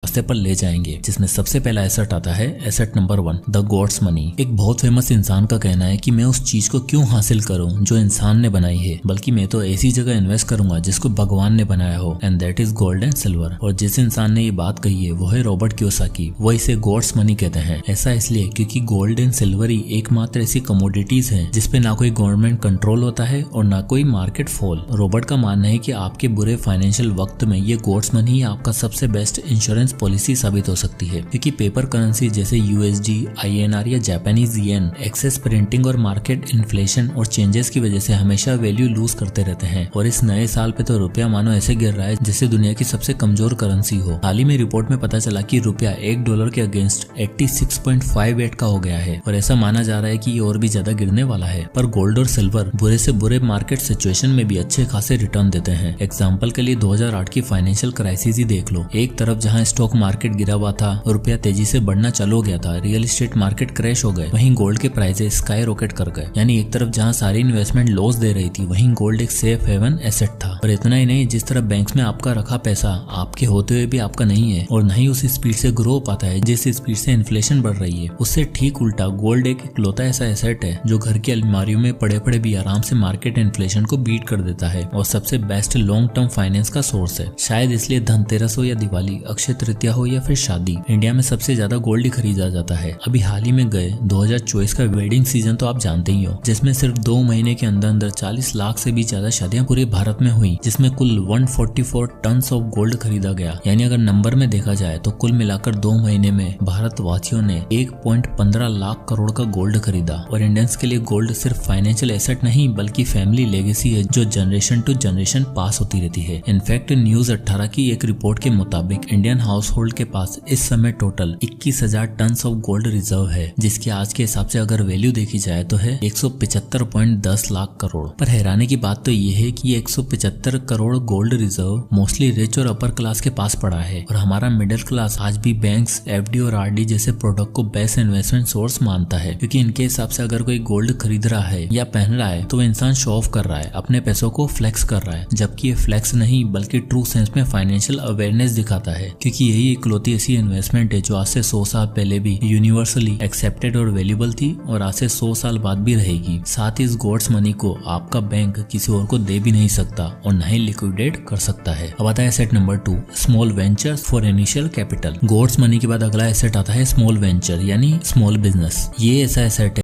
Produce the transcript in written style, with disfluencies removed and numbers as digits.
रास्ते पर ले जाएंगे, जिसमें सबसे पहला एसेट आता है asset number 1, the gods money. एक बहुत फेमस इंसान का कहना है कि मैं उस चीज को क्यों हासिल करूं जो इंसान ने बनाई है, बल्कि मैं तो ऐसी जगह इन्वेस्ट करूंगा जिसको भगवान ने बनाया हो, and that is gold and silver. और जिस इंसान ने ये बात कही है वो है रॉबर्ट कियोसाकी। वो इसे गॉड्स मनी कहते हैं। ऐसा इसलिए क्योंकि गोल्ड एंड सिल्वर ही एकमात्र ऐसी कमोडिटीज हैं जिसपे ना कोई गवर्नमेंट कंट्रोल होता है और ना कोई मार्केट फॉल। रॉबर्ट का मानना है कि आपके बुरे फाइनेंशियल वक्त में ये गॉड्स मनी ही आपका सबसे बेस्ट इंश्योरेंस पॉलिसी साबित हो सकती है, क्योंकि पेपर करेंसी जैसे यूएसडी, INR या जापानीज येन एक्सेस प्रिंटिंग और मार्केट इन्फ्लेशन और चेंजेस की वजह से हमेशा वैल्यू लूज करते रहते हैं। और इस नए साल पे तो रुपया मानो ऐसे गिर रहा है जैसे दुनिया की सबसे कमजोर करेंसी हो। हाल ही में रिपोर्ट में पता चला कि रुपया $1 के अगेंस्ट 86.58 का हो गया है और ऐसा माना जा रहा है कि ये और भी ज्यादा गिरने वाला है। पर गोल्ड और सिल्वर बुरे से बुरे मार्केट सिचुएशन में भी अच्छे खासे रिटर्न देते हैं। एग्जाम्पल के लिए 2008 की फाइनेंशियल क्राइसिस ही देख लो। एक तरफ जहां स्टॉक मार्केट गिरा हुआ था, रुपया तेजी से बढ़ना चालू हो गया था, रियल एस्टेट मार्केट क्रैश हो गए, वहीं गोल्ड के प्राइसेस स्काई रॉकेट कर गए। यानी एक तरफ जहां सारी इन्वेस्टमेंट लॉस दे रही थी, वहीं गोल्ड एक सेफ हेवन एसेट था। और इतना ही नहीं, जिस तरह बैंक्स में आपका रखा पैसा आपके होते हुए भी आपका नहीं है और नहीं उस स्पीड से ग्रो हो पाता है जिस स्पीड से इन्फ्लेशन बढ़ रही है, उससे ठीक उल्टा गोल्ड एक इकलौता ऐसा एसेट है जो घर की अलमारियों में पड़े पड़े भी आराम से मार्केट इन्फ्लेशन को बीट कर देता है और सबसे बेस्ट लॉन्ग टर्म फाइनेंस का सोर्स है। शायद इसलिए धनतेरस हो या दिवाली, अक्षय तृतीया हो या फिर शादी, इंडिया में सबसे ज्यादा गोल्ड ही खरीदा जाता है। अभी हाल ही में गए 2024 का वेडिंग सीजन तो आप जानते ही हो, जिसमें सिर्फ 2 महीने के अंदर अंदर 40 लाख से भी ज्यादा शादियां पूरे भारत में हुई, जिसमें कुल 144 टन ऑफ गोल्ड खरीदा गया। यानी अगर नंबर में देखा जाए तो कुल मिलाकर 2 महीने में भारतवासियों ने 1.15 लाख करोड़ का गोल्ड खरीदा। और इंडियंस के लिए गोल्ड सिर्फ फाइनेंशियल एसेट नहीं बल्कि फैमिली लेगेसी है जो जनरेशन टू जनरेशन पास होती रहती है। इनफैक्ट न्यूज 18 की एक रिपोर्ट के मुताबिक इंडियन हाउस होल्ड के पास इस समय total 21,000 ton of gold reserve है, जिसकी आज के हिसाब से अगर वैल्यू देखी जाए तो है 175.10 लाख करोड़। पर हैरानी की बात तो ये है कि 175 crore gold reserve mostly rich और अपर क्लास के पास पड़ा है और हमारा मिडिल क्लास आज भी बैंक्स, FD और RD जैसे प्रोडक्ट को बेस्ट इन्वेस्टमेंट सोर्स मानता है, क्योंकि इनके हिसाब से अगर कोई गोल्ड खरीद रहा है या पहन रहा है तो वो इंसान शो ऑफ कर रहा है, अपने पैसों को फ्लेक्स कर रहा है, जबकि ये फ्लेक्स नहीं बल्कि ट्रू सेंस में फाइनेंशियल अवेयरनेस दिखाता है, क्योंकि यही इकलौती ऐसी इन्वेस्टमेंट है जो आज से 100 साल पहले भी यूनिवर्सली एक्सेप्टेड और वैल्यूएबल थी और आज से 100 साल बाद भी रहेगी। साथ ही इस गॉड्स मनी को आपका बैंक किसी और को दे भी नहीं सकता और न ही लिक्विडेट कर सकता है। अब आता है asset number 2, small ventures for initial capital. God's money के बाद अगला एसेट आता है स्मॉल वेंचर यानी स्मॉल बिजनेस। ये ऐसा एसेट है